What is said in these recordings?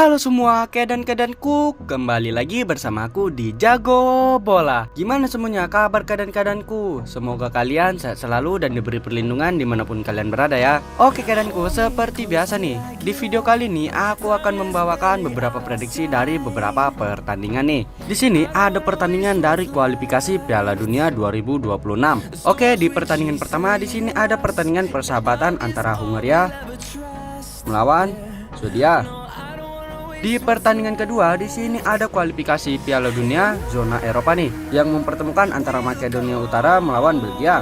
Halo semua, kedan-kedanku, kembali lagi bersama aku di Jago Bola. Gimana semuanya kabar kedan-kedanku? Semoga kalian sehat selalu dan diberi perlindungan dimanapun kalian berada ya. Oke kedanku, seperti biasa nih, di video kali ini aku akan membawakan beberapa prediksi dari beberapa pertandingan nih. Di sini ada pertandingan dari kualifikasi Piala Dunia 2026. Oke, di pertandingan pertama di sini ada pertandingan persahabatan antara Hungaria melawan Swedia. Di pertandingan kedua di sini ada kualifikasi Piala Dunia zona Eropa nih yang mempertemukan antara Makedonia Utara melawan Belgia.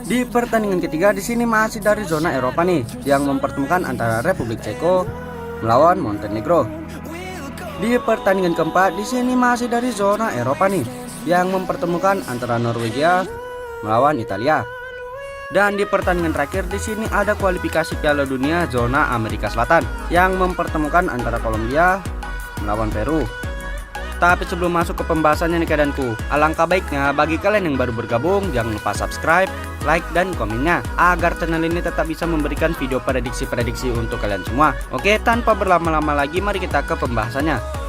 Di pertandingan ketiga di sini masih dari zona Eropa nih yang mempertemukan antara Republik Ceko melawan Montenegro. Di pertandingan keempat di sini masih dari zona Eropa nih yang mempertemukan antara Norwegia melawan Italia. Dan di pertandingan terakhir di sini ada kualifikasi Piala Dunia zona Amerika Selatan yang mempertemukan antara Kolombia melawan Peru. Tapi sebelum masuk ke pembahasannya nih kedanku, alangkah baiknya bagi kalian yang baru bergabung jangan lupa subscribe, like dan komennya agar channel ini tetap bisa memberikan video prediksi-prediksi untuk kalian semua. Oke, tanpa berlama-lama lagi mari kita ke pembahasannya.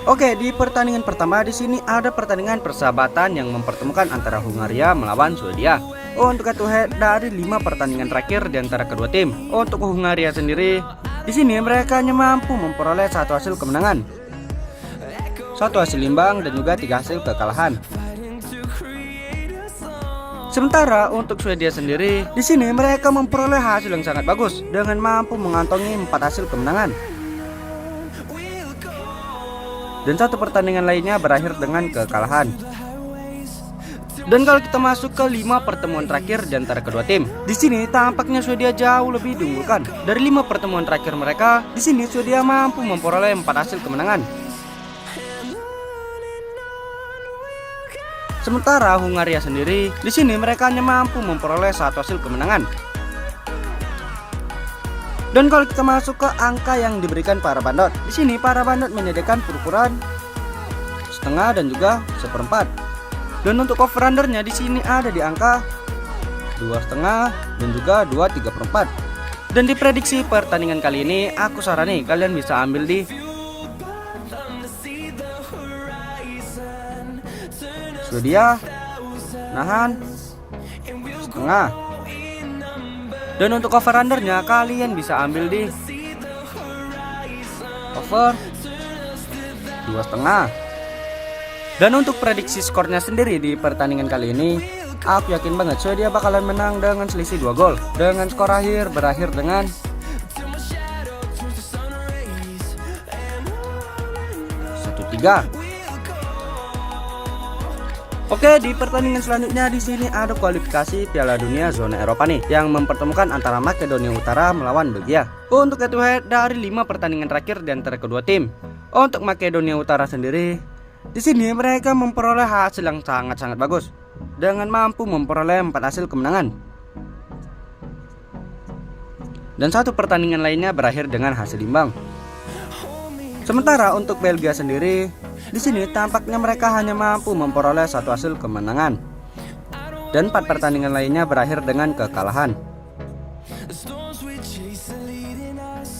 Oke, di pertandingan pertama di sini ada pertandingan persahabatan yang mempertemukan antara Hungaria melawan Swedia. Untuk head to head dari 5 pertandingan terakhir di antara kedua tim. Untuk Hungaria sendiri, di sini mereka hanya mampu memperoleh satu hasil kemenangan, satu hasil imbang dan juga 3 hasil kekalahan. Sementara untuk Swedia sendiri, di sini mereka memperoleh hasil yang sangat bagus dengan mampu mengantongi 4 hasil kemenangan. Dan 1 pertandingan lainnya berakhir dengan kekalahan. Dan kalau kita masuk ke 5 pertemuan terakhir di antara kedua tim, di sini tampaknya Swedia jauh lebih diunggulkan. Dari 5 pertemuan terakhir mereka, di sini Swedia mampu memperoleh 4 hasil kemenangan. Sementara Hungaria sendiri, di sini mereka hanya mampu memperoleh 1 hasil kemenangan. Dan kalau kita masuk ke angka yang diberikan para bandot, di sini para bandot menyediakan ukuran setengah dan juga 1/4. Dan untuk over undernya di sini ada di angka 2,5 dan juga 2,3/4. Dan di prediksi pertandingan kali ini aku sarani kalian bisa ambil di Swedia nahan setengah. Dan untuk over undernya kalian bisa ambil di over 2,5. Dan untuk prediksi skornya sendiri di pertandingan kali ini, aku yakin banget Swedia bakalan menang dengan selisih 2 gol. Dengan skor akhir berakhir dengan 1-3. Oke, di pertandingan selanjutnya di sini ada kualifikasi Piala Dunia zona Eropa nih yang mempertemukan antara Makedonia Utara melawan Belgia. Untuk head to head dari 5 pertandingan terakhir di antara kedua tim. Untuk Makedonia Utara sendiri, di sini mereka memperoleh hasil yang sangat-sangat bagus dengan mampu memperoleh 4 hasil kemenangan. Dan 1 pertandingan lainnya berakhir dengan hasil imbang. Sementara untuk Belgia sendiri, di sini tampaknya mereka hanya mampu memperoleh 1 hasil kemenangan dan 4 pertandingan lainnya berakhir dengan kekalahan.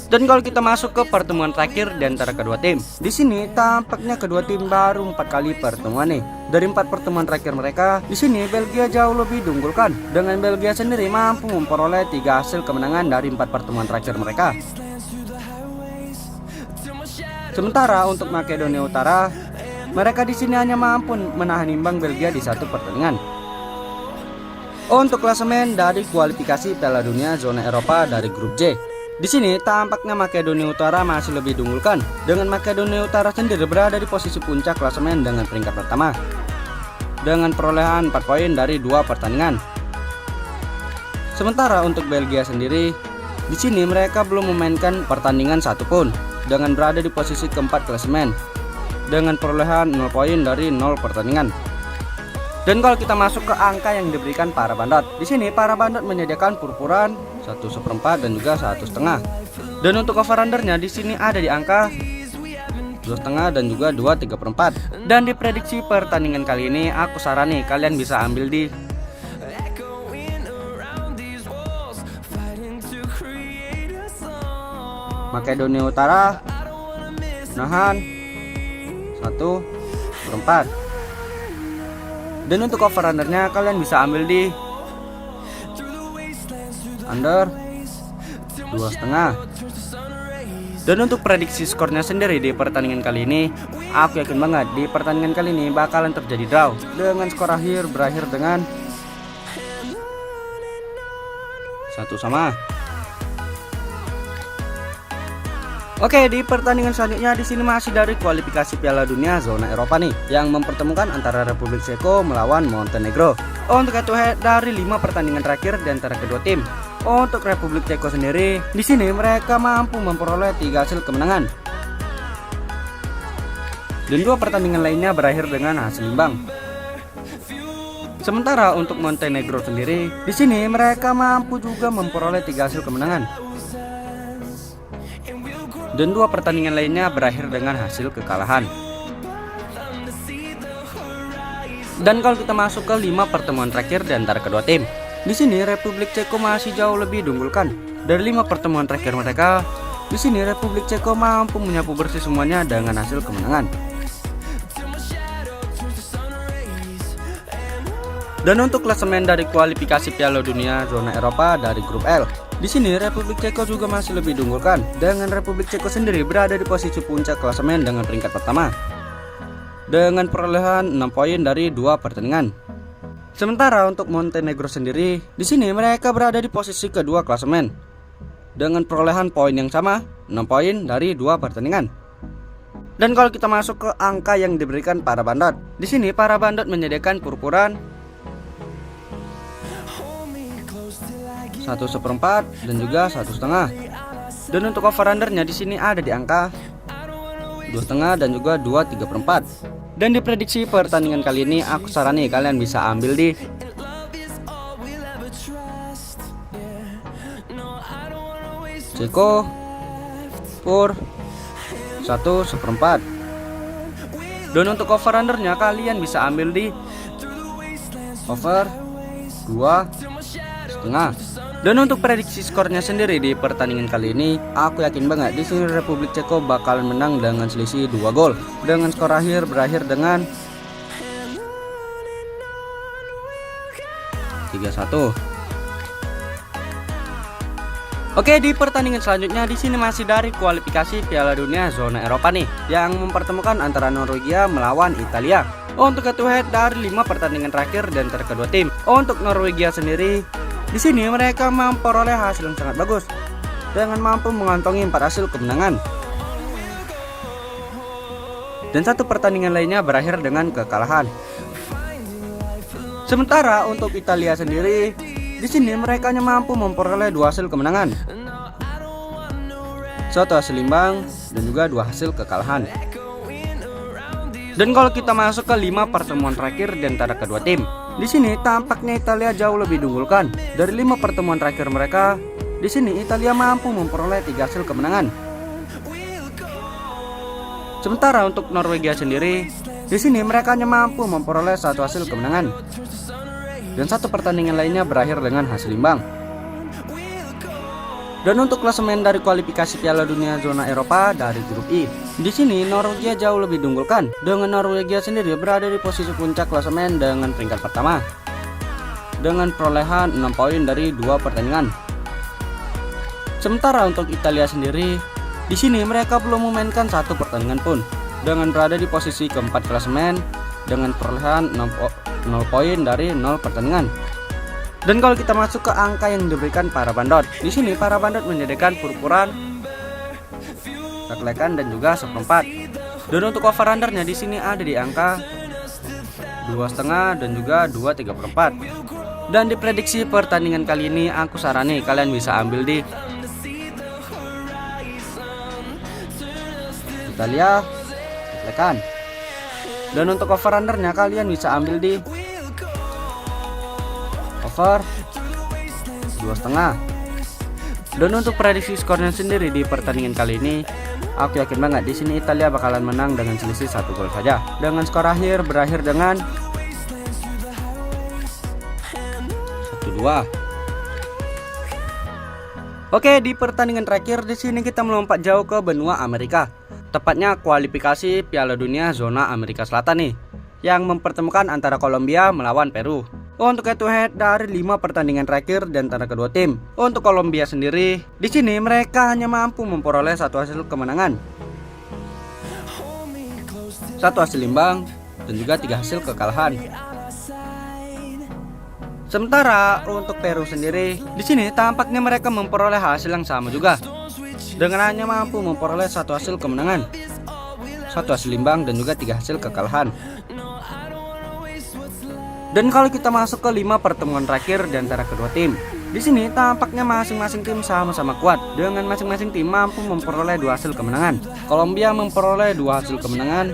Dan kalau kita masuk ke pertemuan terakhir di antara kedua tim, di sini tampaknya kedua tim baru 4 kali pertemuan nih. Dari 4 pertemuan terakhir mereka, di sini Belgia jauh lebih diunggulkan dengan Belgia sendiri mampu memperoleh 3 hasil kemenangan dari 4 pertemuan terakhir mereka. Sementara untuk Makedonia Utara, mereka di sini hanya mampu menahan imbang Belgia di 1 pertandingan. Untuk klasemen dari kualifikasi Piala Dunia zona Eropa dari grup J, di sini tampaknya Makedonia Utara masih lebih diunggulkan dengan Makedonia Utara sendiri berada di posisi puncak klasemen dengan peringkat pertama dengan perolehan 4 poin dari 2 pertandingan. Sementara untuk Belgia sendiri, di sini mereka belum memainkan pertandingan satupun dengan berada di posisi keempat klasemen dengan perolehan 0 poin dari 0 pertandingan. Dan kalau kita masuk ke angka yang diberikan para bandot, di sini para bandot menyediakan ukuran 1/4 dan juga 1,5. Dan untuk over undernya di sini ada di angka 2,5 dan juga 2,3/4. Dan di prediksi pertandingan kali ini aku sarani kalian bisa ambil di Makedonia Utara nahan 1/4. Dan untuk over undernya kalian bisa ambil di under 2,5. Dan untuk prediksi skornya sendiri di pertandingan kali ini, aku yakin banget di pertandingan kali ini bakalan terjadi draw dengan skor akhir berakhir dengan 1-1. Oke, di pertandingan selanjutnya di sini masih dari kualifikasi Piala Dunia zona Eropa nih, yang mempertemukan antara Republik Ceko melawan Montenegro. Untuk head to head dari 5 pertandingan terakhir di antara kedua tim. Untuk Republik Ceko sendiri, di sini mereka mampu memperoleh 3 hasil kemenangan. Dan 2 pertandingan lainnya berakhir dengan hasil imbang. Sementara untuk Montenegro sendiri, di sini mereka mampu juga memperoleh 3 hasil kemenangan. Dan 2 pertandingan lainnya berakhir dengan hasil kekalahan. Dan kalau kita masuk ke 5 pertemuan terakhir di antara kedua tim, di sini Republik Ceko masih jauh lebih diunggulkan. Dari 5 pertemuan terakhir mereka, di sini Republik Ceko mampu menyapu bersih semuanya dengan hasil kemenangan. Dan untuk klasemen dari kualifikasi Piala Dunia zona Eropa dari grup L, di sini Republik Ceko juga masih lebih diunggulkan, dengan Republik Ceko sendiri berada di posisi puncak klasemen dengan peringkat pertama dengan perolehan 6 poin dari 2 pertandingan. Sementara untuk Montenegro sendiri, di sini mereka berada di posisi kedua klasemen dengan perolehan poin yang sama, 6 poin dari 2 pertandingan. Dan kalau kita masuk ke angka yang diberikan para bandot, di sini para bandot menyediakan purpuran 1/4 dan juga 1,5. Dan untuk over undernya di sini ada di angka 2,5 dan juga 2/3. Dan diprediksi pertandingan kali ini aku sarani kalian bisa ambil di Ceko pur 1/4. Dan untuk over undernya kalian bisa ambil di over 2,5. Dan untuk prediksi skornya sendiri di pertandingan kali ini, aku yakin banget di sini Republik Ceko bakalan menang dengan selisih 2 gol dengan skor akhir berakhir dengan 3-1. Oke, di pertandingan selanjutnya di sini masih dari kualifikasi Piala Dunia zona Eropa nih, yang mempertemukan antara Norwegia melawan Italia. Untuk head to head dari 5 pertandingan terakhir dan antara kedua tim. Untuk Norwegia sendiri, di sini mereka memperoleh hasil yang sangat bagus dengan mampu mengantongi 4 hasil kemenangan. Dan 1 pertandingan lainnya berakhir dengan kekalahan. Sementara untuk Italia sendiri, di sini mereka hanya mampu memperoleh 2 hasil kemenangan, 1 hasil imbang dan juga 2 hasil kekalahan. Dan kalau kita masuk ke 5 pertemuan terakhir di antara kedua tim, di sini tampaknya Italia jauh lebih diunggulkan. Dari 5 pertemuan terakhir mereka, di sini Italia mampu memperoleh 3 hasil kemenangan. Sementara untuk Norwegia sendiri, di sini mereka hanya mampu memperoleh 1 hasil kemenangan. Dan 1 pertandingan lainnya berakhir dengan hasil imbang. Dan untuk klasemen dari kualifikasi Piala Dunia zona Eropa dari grup I, di sini Norwegia jauh lebih diunggulkan, dengan Norwegia sendiri berada di posisi puncak klasemen dengan peringkat pertama dengan perolehan 6 poin dari 2 pertandingan. Sementara untuk Italia sendiri, di sini mereka belum memainkan 1 pertandingan pun, dengan berada di posisi keempat klasemen dengan perolehan 0 poin dari 0 pertandingan. Dan kalau kita masuk ke angka yang diberikan para bandot, di sini para bandot menyediakan purpuran, kekelekan dan juga 1/4. Dan untuk over undernya di sini ada di angka 2,5 dan juga 2/3. Dan diprediksi pertandingan kali ini aku sarani kalian bisa ambil di Italia, kekelekan. Dan untuk over undernya kalian bisa ambil di over 2,5. Dan untuk prediksi skornya sendiri di pertandingan kali ini, aku yakin banget di sini Italia bakalan menang dengan selisih 1 gol saja, dengan skor akhir berakhir dengan 1-2. Oke, di pertandingan terakhir di sini kita melompat jauh ke benua Amerika. Tepatnya kualifikasi Piala Dunia zona Amerika Selatan nih, yang mempertemukan antara Kolombia melawan Peru. Untuk head to head dari 5 pertandingan terakhir di antara kedua tim. Untuk Kolombia sendiri, di sini mereka hanya mampu memperoleh satu hasil kemenangan, satu hasil imbang, dan juga 3 hasil kekalahan. Sementara untuk Peru sendiri, di sini tampaknya mereka memperoleh hasil yang sama juga, dengan hanya mampu memperoleh satu hasil kemenangan, satu hasil imbang, dan juga 3 hasil kekalahan. Dan kalau kita masuk ke 5 pertemuan terakhir di antara kedua tim, di sini tampaknya masing-masing tim sama-sama kuat, dengan masing-masing tim mampu memperoleh 2 hasil kemenangan. Kolombia memperoleh 2 hasil kemenangan,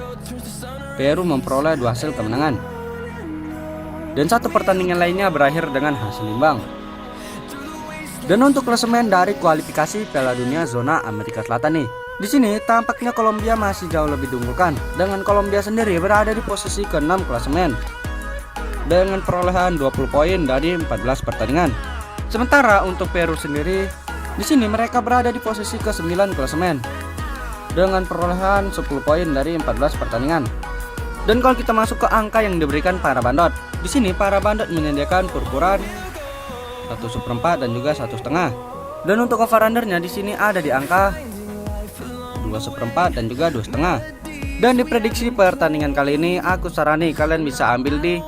Peru memperoleh 2 hasil kemenangan, dan 1 pertandingan lainnya berakhir dengan hasil imbang. Dan untuk klasemen dari kualifikasi Piala Dunia zona Amerika Selatan nih, di sini tampaknya Kolombia masih jauh lebih diunggulkan, dengan Kolombia sendiri berada di posisi ke-6 klasemen dengan perolehan 20 poin dari 14 pertandingan. Sementara untuk Peru sendiri, di sini mereka berada di posisi ke-9 klasemen dengan perolehan 10 poin dari 14 pertandingan. Dan kalau kita masuk ke angka yang diberikan para bandot, di sini para bandot menyediakan ukuran 1/4 dan juga 1,5. Dan untuk over-undernya di sini ada di angka 2/4 dan juga 2,5. Dan diprediksi pertandingan kali ini aku sarani kalian bisa ambil di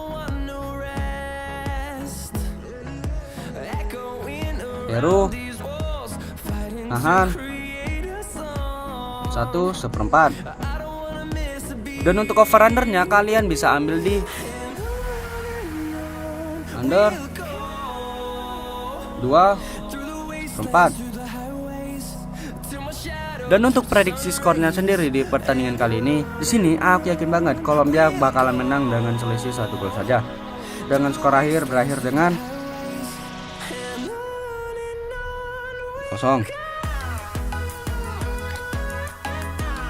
Peru nahan 1/4. Dan untuk over undernya kalian bisa ambil di under 2/4. Dan untuk prediksi skornya sendiri di pertandingan kali ini, di sini aku yakin banget Kolombia bakalan menang dengan selisih 1 gol saja. Dengan skor akhir berakhir dengan 0.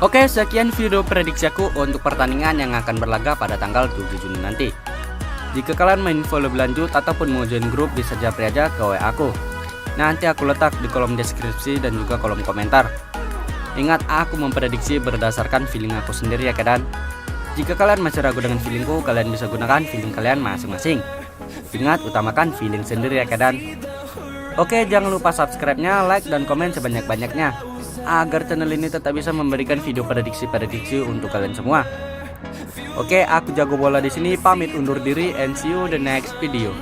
Oke, sekian video prediksi aku untuk pertandingan yang akan berlaga pada tanggal 7 Juni nanti. Jika kalian main info lebih lanjut ataupun mau join grup, bisa japri aja ke WA aku. Nanti aku letak di kolom deskripsi dan juga kolom komentar. Ingat, aku memprediksi berdasarkan feeling aku sendiri ya kedan. Jika kalian masih ragu dengan feelingku, kalian bisa gunakan feeling kalian masing-masing. Ingat, utamakan feeling sendiri ya kedan. Oke, jangan lupa subscribe-nya, like, dan komen sebanyak-banyaknya agar channel ini tetap bisa memberikan video prediksi-prediksi untuk kalian semua. Oke, aku Jago Bola di sini pamit undur diri and see you the next video.